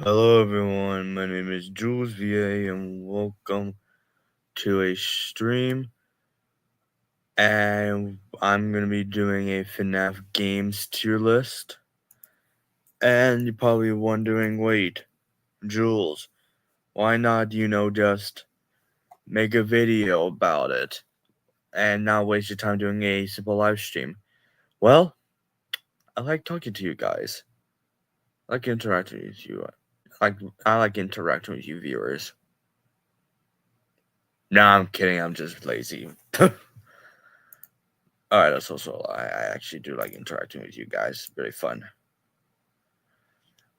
Hello everyone, my name is Jules VA and welcome to a stream, and I'm going to be doing a Fnaf games tier list. And you're probably wondering, wait, Jules, why not, just make a video about it and not waste your time doing a simple live stream? Well, I like talking to you guys. I like interacting with you. I like interacting with you viewers. Nah, I'm kidding, I'm just lazy. Alright, that's also a lie. I actually do like interacting with you guys. Really fun.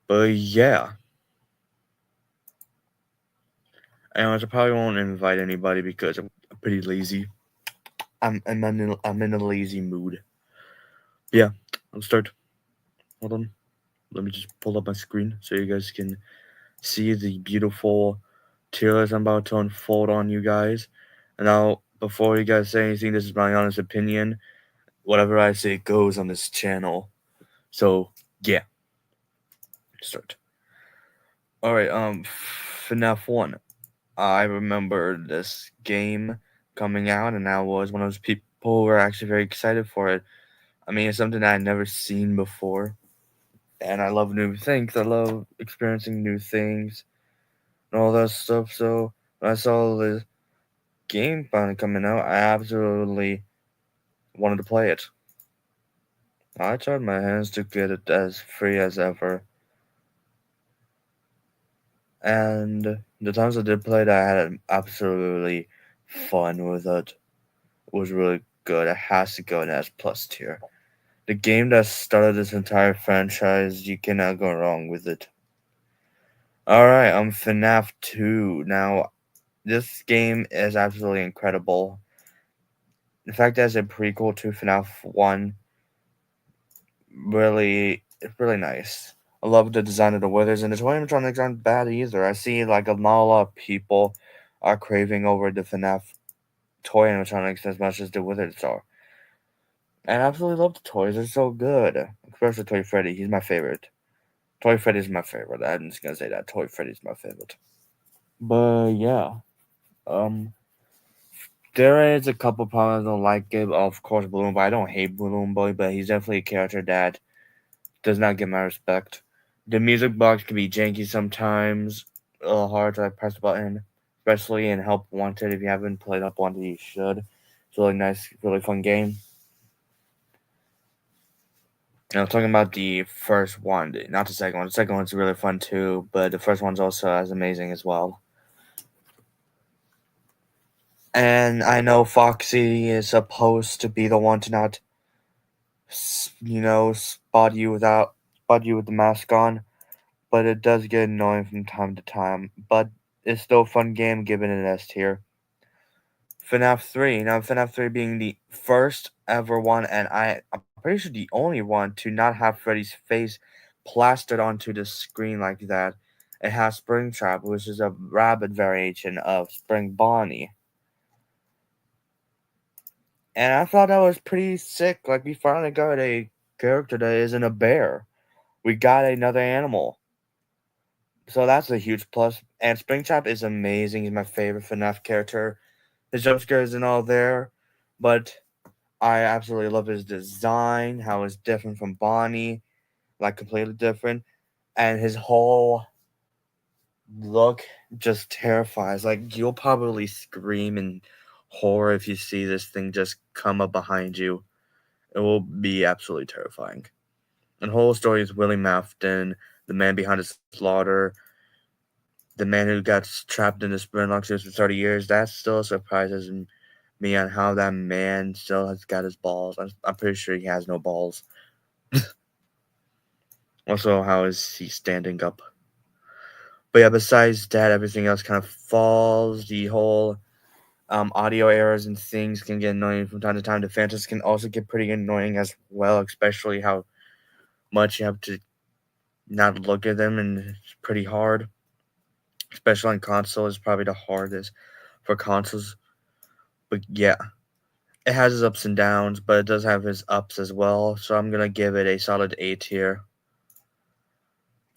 But yeah. Anyways, I probably won't invite anybody because I'm pretty lazy. I'm in a lazy mood. Yeah, I'll start. Hold on. Let me just pull up my screen so you guys can see the beautiful tier list I'm about to unfold on you guys. And now, before you guys say anything, this is my honest opinion. Whatever I say goes on this channel. So, yeah. Start. Alright, Fnaf 1. I remember this game coming out, and I was one of those people who were actually very excited for it. I mean, it's something that I'd never seen before, and I love new things. I love experiencing new things and all that stuff. So when I saw the game finally coming out, I absolutely wanted to play it. I tried my hands to get it as free as ever, and the times I did play it, I had absolutely fun with it. It was really good. It has to go in S plus tier. The game that started this entire franchise, you cannot go wrong with it. Alright, Fnaf 2. Now, this game is absolutely incredible. In fact, as a prequel to Fnaf 1, it's really nice. I love the design of the withers, and the toy animatronics aren't bad either. I see, not a lot of people are craving over the Fnaf toy animatronics as much as the withers are. And I absolutely love the toys. They're so good. Especially Toy Freddy. He's my favorite. Toy Freddy's my favorite. I'm just gonna say that. Toy Freddy's my favorite. But yeah. Um there is a couple problems I don't like it. Of course Balloon Boy. I don't hate Balloon Boy, but he's definitely a character that does not get my respect. The music box can be janky sometimes. A little hard to press the button. Especially in Help Wanted. If you haven't played Help Wanted, you should. It's a really nice, really fun game. And I'm talking about the first one, not the second one. The second one's really fun too, but the first one's also as amazing as well. And I know Foxy is supposed to be the one to not, spot you with the mask on, but it does get annoying from time to time. But it's still a fun game, given an S tier. Fnaf 3. Now, Fnaf 3 being the first ever one, and I'm pretty sure the only one to not have Freddy's face plastered onto the screen like that. It has Springtrap, which is a rabbit variation of Spring Bonnie. And I thought that was pretty sick. Like, we finally got a character that isn't a bear. We got another animal. So that's a huge plus. And Springtrap is amazing. He's my favorite FNAF character. His jump scares and all there. But I absolutely love his design, how it's different from Bonnie. Like, completely different. And his whole look just terrifies. Like, you'll probably scream in horror if you see this thing just come up behind you. It will be absolutely terrifying. And the whole story is Willie Mafton, the man behind the slaughter, the man who got trapped in the Sprinlock for 30 years. That still surprises me on how that man still has got his balls. I'm pretty sure he has no balls. Also, how is he standing up? But yeah, besides that, everything else kind of falls. The whole audio errors and things can get annoying from time to time. The phantoms can also get pretty annoying as well, especially how much you have to not look at them, and it's pretty hard. Especially on console, is probably the hardest for consoles. But yeah, it has its ups and downs, but it does have its ups as well. So I'm gonna give it a solid A tier.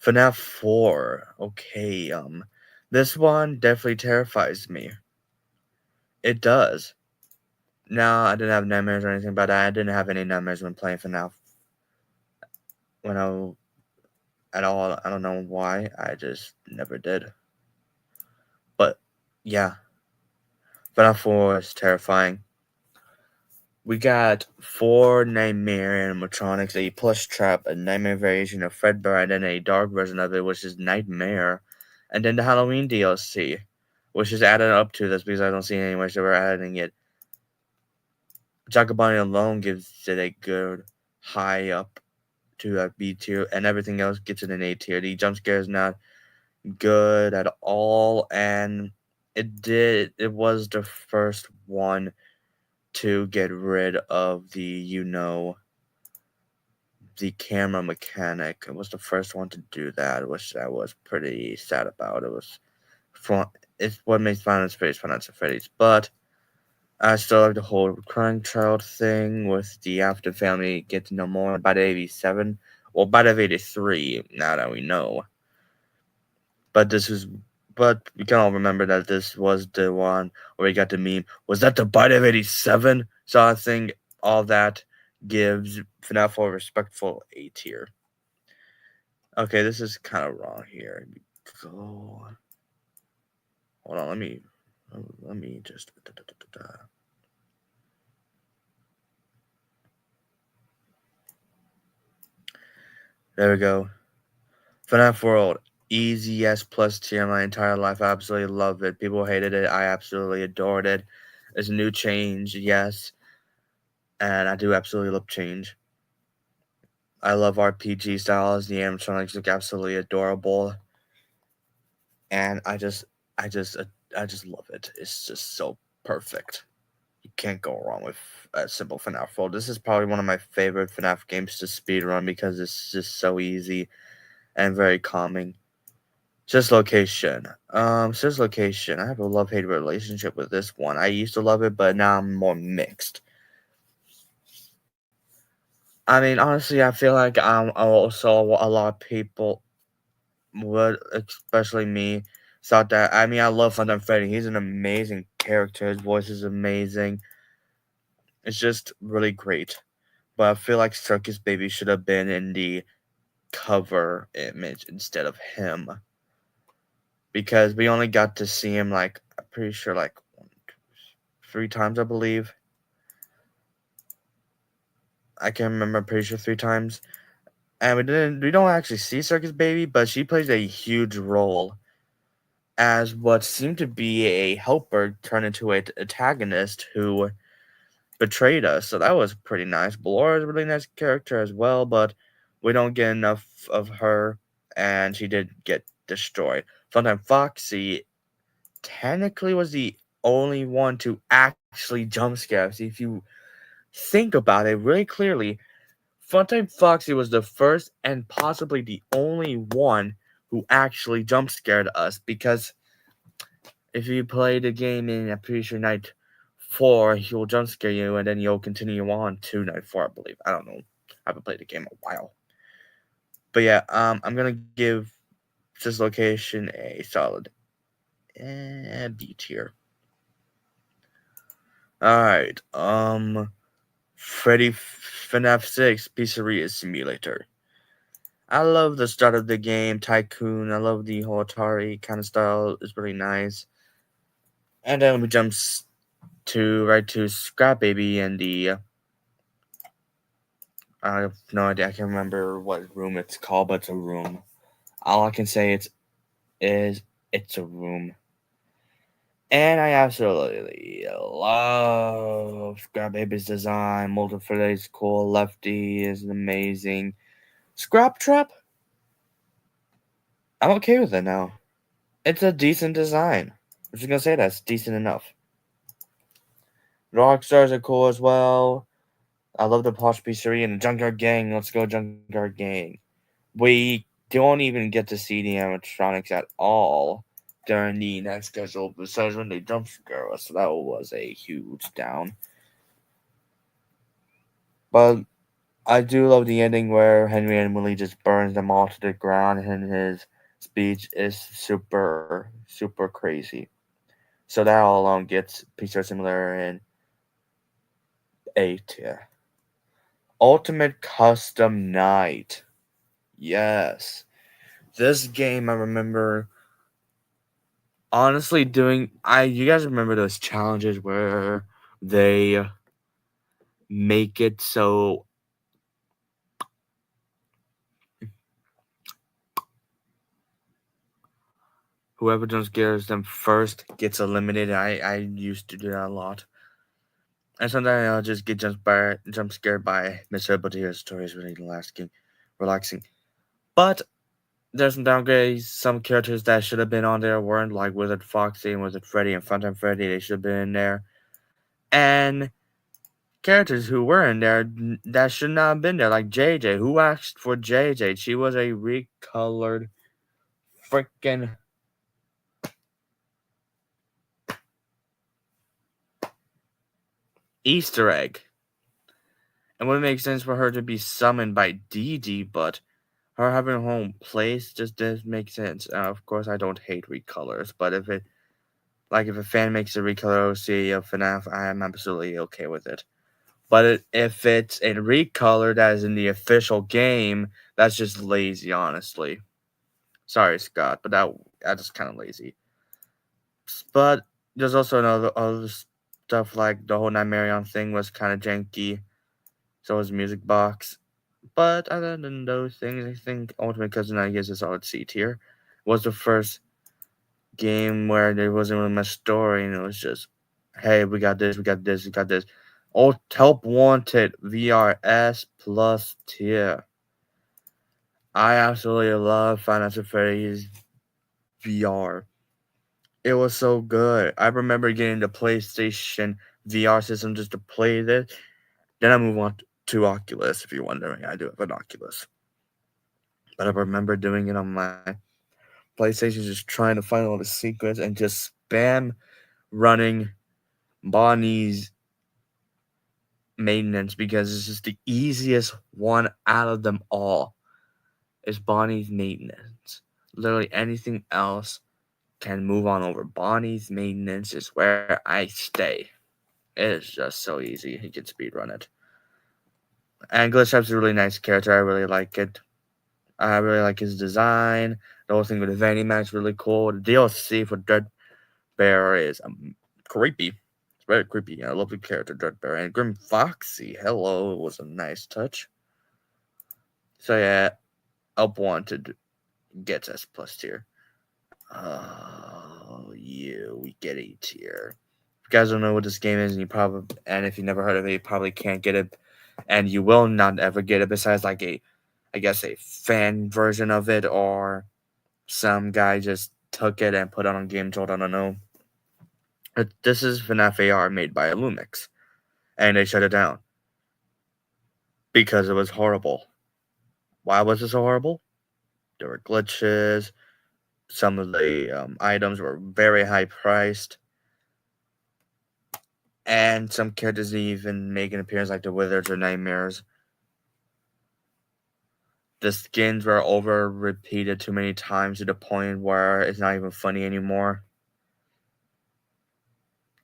FNAF 4. Okay, this one definitely terrifies me. It does. No, I didn't have nightmares or anything, but I didn't have any nightmares when playing FNAF. When at all, I don't know why. I just never did. But yeah, FNAF 4 is terrifying. We got 4 Nightmare animatronics, a plush trap, a nightmare variation of Fredbear, and then a dark version of it, which is Nightmare. And then the Halloween DLC, which is added up to this because I don't see anywhere so we're adding it. Jacobani alone gives it a good high up to a B tier, and everything else gets it an A tier. The jump scare is not good at all, and it was the first one to get rid of the camera mechanic. It was the first one to do that, which I was pretty sad about. It was fun. It's what makes Final Fantasy Freddy's, but I still like the whole crying child thing with the after family get to know more by the 87. Well, by the 83, now that we know. But but we can all remember that this was the one where we got the meme. Was that the bite of 87? So I think all that gives FNAF 4 a respectful A tier. Okay, this is kind of wrong here. Go. Hold on, let me just. There we go. FNAF World, easy S plus tier my entire life. I absolutely love it. People hated it. I absolutely adored it. It's a new change, yes, and I do absolutely love change. I love RPG styles. The animatronics look absolutely adorable, and I just love it. It's just so perfect. You can't go wrong with a simple FNAF World. This is probably one of my favorite FNAF games to speedrun because it's just so easy and very calming. Just location. Says location. I have a love-hate relationship with this one. I used to love it, but now I'm more mixed. I mean, honestly, I feel like also a lot of people would, especially me, thought that. I mean, I love Funtime Freddy. He's an amazing character. His voice is amazing. It's just really great. But I feel like Circus Baby should have been in the cover image instead of him. Because we only got to see him, like, I'm pretty sure, like, 1, 2, 3 times, I believe. I can't remember, I'm pretty sure 3 times. And we don't actually see Circus Baby, but she plays a huge role as what seemed to be a helper turned into an antagonist who betrayed us. So that was pretty nice. Ballora is a really nice character as well, but we don't get enough of her, and she did get destroyed. Funtime Foxy technically was the only one to actually jump scare us. If you think about it really clearly, Funtime Foxy was the first and possibly the only one who actually jump scared us, because if you play the game in, I'm pretty sure, night 4, he'll jump scare you, and then you'll continue on to night 4, I believe. I don't know. I haven't played the game in a while. But yeah, I'm gonna give this location a solid B tier. Alright, Freddy FNAF 6 Pizzeria Simulator. I love the start of the game, Tycoon. I love the whole Atari kind of style. It's really nice. And then we jump right to Scrap Baby and the I have no idea. I can't remember what room it's called, but it's a room. All I can say it's a room. And I absolutely love Scrap Baby's design. Multiplayer is cool. Lefty is amazing. Scrap Trap? I'm okay with it now. It's a decent design. I'm just gonna say that's decent enough. Rockstars are cool as well. I love the Posh Pizzeria and the Junkyard Gang. Let's go, Junkyard Gang. We don't even get to see the animatronics at all during the next schedule, besides when they jump scare us. So that was a huge down. But I do love the ending where Henry and Willie just burns them all to the ground, and his speech is super crazy. So that all alone gets Pixar similar in 8. Yeah. Ultimate Custom Night. Yes. This game I remember honestly doing. You guys remember those challenges where they make it so whoever jump scares them first gets eliminated. I used to do that a lot. And sometimes I'll just get jump scared by Miss Herbal to hear stories really relaxing. But there's some downgrades. Some characters that should have been on there weren't, like Wizard Foxy and Wizard Freddy and Funtime Freddy. They should have been in there. And characters who were in there that should not have been there, like JJ. Who asked for JJ? She was a recolored freaking Easter egg. And would make sense for her to be summoned by Dee Dee, but her having her own place just doesn't make sense. Of course, I don't hate recolors, but if a fan makes a recolor OC of Fnaf, I am absolutely okay with it. But if it's a recolor that is in the official game, that's just lazy, honestly. Sorry, Scott, but that's just kind of lazy. But there's also other stuff like the whole Nightmarion thing was kind of janky. So was Music Box. But other than those things, I think Ultimate Cousin I guess is solid C tier. Was the first game where there wasn't really much story and it was just, hey, we got this, we got this, we got this. Oh, Help Wanted VRS plus tier. I absolutely love Financial Freddy's VR. It was so good. I remember getting the PlayStation VR system just to play this. Then I move on to Oculus, if you're wondering. I do have an Oculus. But I remember doing it on my PlayStation, just trying to find all the secrets and just spam running Bonnie's maintenance because it's just the easiest one out of them all. Is Bonnie's maintenance. Literally anything else can move on over. Bonnie's maintenance is where I stay. It is just so easy. He can speedrun it. And Glitchtrap's a really nice character. I really like it. I really like his design. The whole thing with the Vanny Max really cool. The DLC for Dread Bear is creepy. It's very creepy. I love the character Dread Bear. And Grim Foxy, hello, was a nice touch. So yeah, Up Wanted gets S plus tier. Oh, we get A tier. If you guys don't know what this game is, and if you never heard of it, you probably can't get it, and you will not ever get it. Besides, like a fan version of it, or some guy just took it and put it on Game Jolt. I don't know. This is FNAF AR made by Illumix, and they shut it down because it was horrible. Why was it so horrible? There were glitches. Some of the items were very high priced. And some characters didn't even make an appearance, like the Wizards or Nightmares. The skins were over repeated too many times to the point where it's not even funny anymore.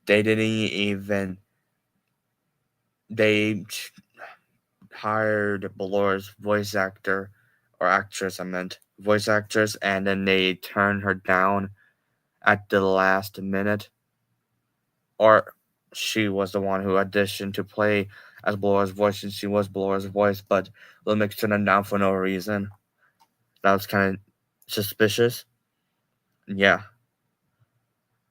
They didn't even. They hired Balora's voice actor, or actress, I meant. Voice actress, and then they turned her down at the last minute. Or she was the one who auditioned to play as Balora's voice, and she was Balora's voice, but Lumix turned her down for no reason. That was kind of suspicious. Yeah.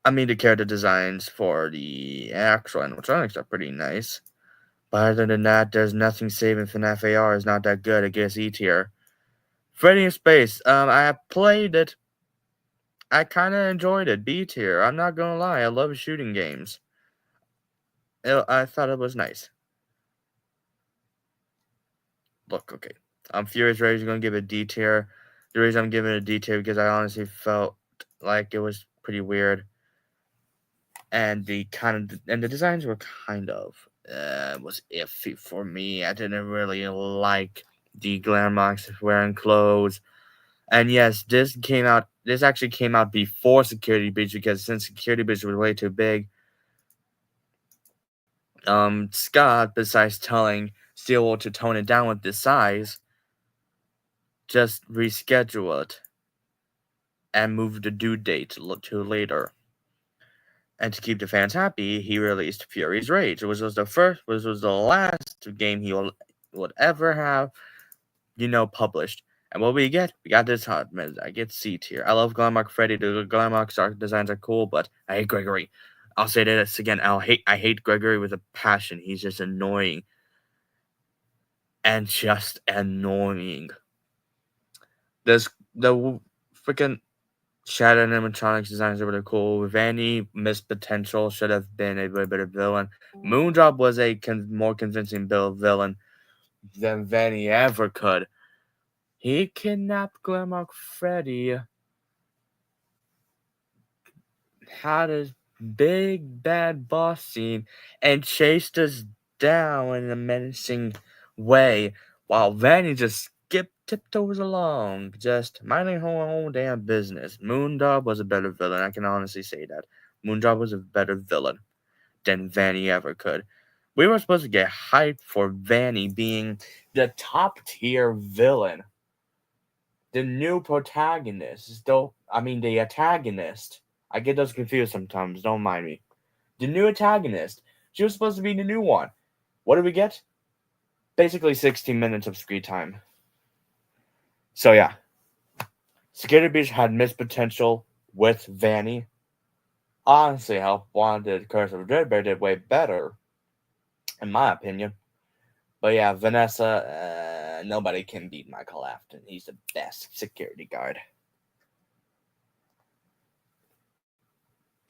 I mean, the character designs for the actual animatronics are pretty nice. But other than that, there's nothing saving FNAF AR is not that good. It gets E tier. Freddy in Space. I played it. I kind of enjoyed it. B tier. I'm not gonna lie. I love shooting games. I thought it was nice. Look, okay. Furious Rage is gonna give it D tier. The reason I'm giving it a D tier because I honestly felt like it was pretty weird, and the designs were kind of was iffy for me. I didn't really like the Glamrox wearing clothes. And yes, this actually came out before Security Breach, because since Security Breach was way too big, Scott, besides telling Steelwool to tone it down with the size, just reschedule it and move the due date to later. And to keep the fans happy, he released Fury's Rage, which was the last game he would ever have, published. And what we got this hot man. I get C tier. I love Glamrock Freddy. The Glamrock art designs are cool, but I hate Gregory. I'll say this again. I hate Gregory with a passion. He's just annoying. And just annoying. The freaking Shadow animatronics designs are really cool. Vanny missed potential, should have been a way better villain. Moondrop was a more convincing villain than Vanny ever could. He kidnapped Glamrock Freddy, had his big bad boss scene, and chased us down in a menacing way, while Vanny just tiptoes along, just minding her own damn business. Moondrop was a better villain, I can honestly say that. Moondrop was a better villain than Vanny ever could. We were supposed to get hyped for Vanny being the top tier villain. The new protagonist, the antagonist. I get those confused sometimes, don't mind me. The new antagonist. She was supposed to be the new one. What did we get? Basically 16 minutes of screen time. So yeah. Security Breach had missed potential with Vanny. Honestly, Help Wanted Curse of Dreadbear did way better, in my opinion. But yeah, Vanessa, nobody can beat Michael Afton. He's the best security guard.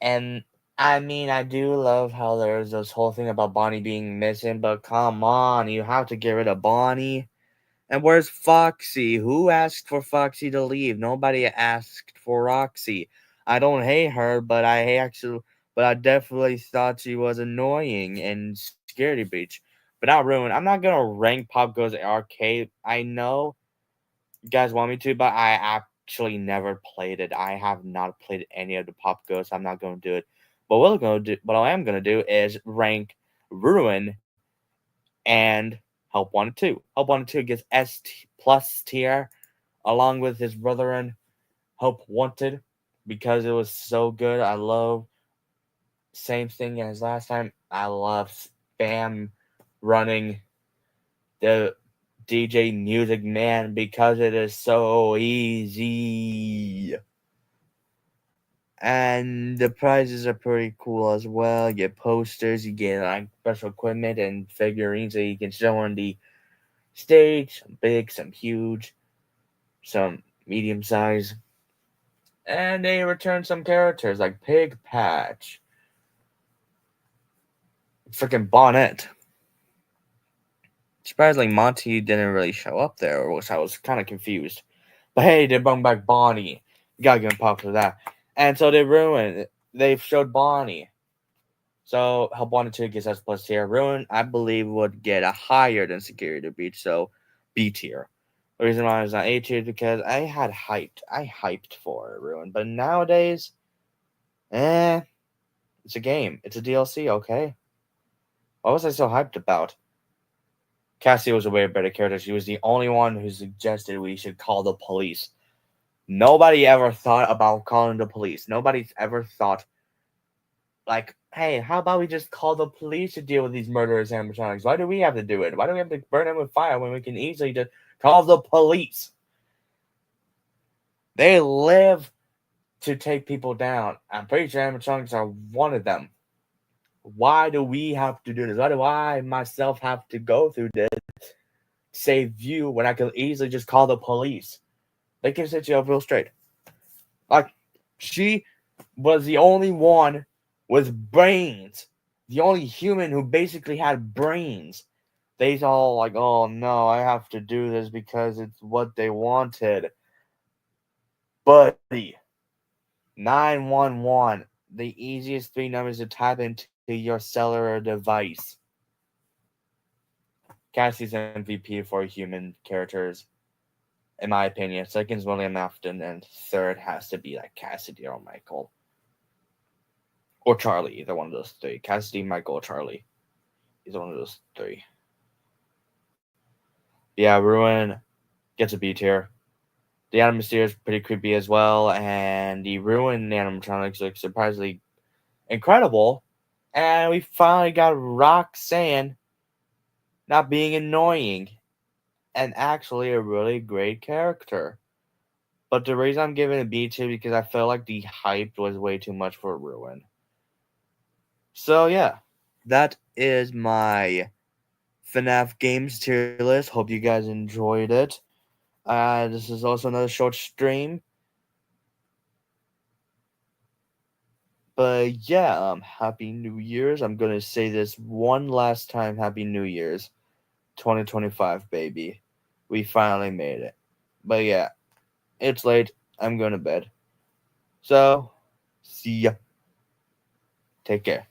And I do love how there's this whole thing about Bonnie being missing, but come on, you have to get rid of Bonnie. And where's Foxy? Who asked for Foxy to leave? Nobody asked for Roxy. I don't hate her, but I definitely thought she was annoying in Security Breach. But not Ruin. I'm not gonna rank Pop Goes Arcade. I know you guys want me to, but I actually never played it. I have not played any of the Pop Ghosts. I'm not going to do it. But what I am going to do is rank Ruin and Help Wanted 2. Help Wanted 2 gets plus tier along with his brother in Help Wanted because it was so good. I love same thing as last time. I love spam running the DJ Music Man because it is so easy. And the prizes are pretty cool as well. You get posters, you get like special equipment and figurines that you can show on the stage. Some big, some huge, some medium size. And they return some characters like Pig Patch, freaking Bonnet. Surprisingly, Monty didn't really show up there, which I was kind of confused. But hey, they brought back Bonnie. You gotta give them props for that. And so they showed Bonnie. So Help Wanted 2 gets S plus tier. Ruin, I believe, would get a higher than Security Breach, so B tier. The reason why it's not A tier is because I hyped for Ruin, but nowadays, it's a game. It's a DLC, okay? What was I so hyped about? Cassie was a way better character. She was the only one who suggested we should call the police. Nobody ever thought about calling the police. Nobody's ever thought, like, hey, how about we just call the police to deal with these murderous animatronics? Why do we have to do it? Why do we have to burn them with fire when we can easily just call the police? They live to take people down. I'm pretty sure animatronics are one of them. Why do we have to do this? Why do I myself have to go through this? Save you when I could easily just call the police. They can set you up real straight. Like, she was the only one with brains. The only human who basically had brains. They's all like, oh no, I have to do this because it's what they wanted. Buddy, 911, the easiest three numbers to type into your cellular device. Cassie's MVP for human characters, in my opinion. Second's William Afton, and third has to be like Cassidy or Michael. Or Charlie, either one of those three. Cassidy, Michael, or Charlie. Either one of those three. Yeah, Ruin gets a B tier. The atmosphere is pretty creepy as well, and the Ruin animatronics look surprisingly incredible. And we finally got Roxanne not being annoying and actually a really great character. But the reason I'm giving it a B tier because I felt like the hype was way too much for Ruin. So yeah, that is my Fnaf games tier list. Hope you guys enjoyed it. This is also another short stream. But yeah, Happy New Year's. I'm gonna say this one last time. Happy New Year's, 2025, baby. We finally made it. But yeah, it's late. I'm going to bed. So, see ya. Take care.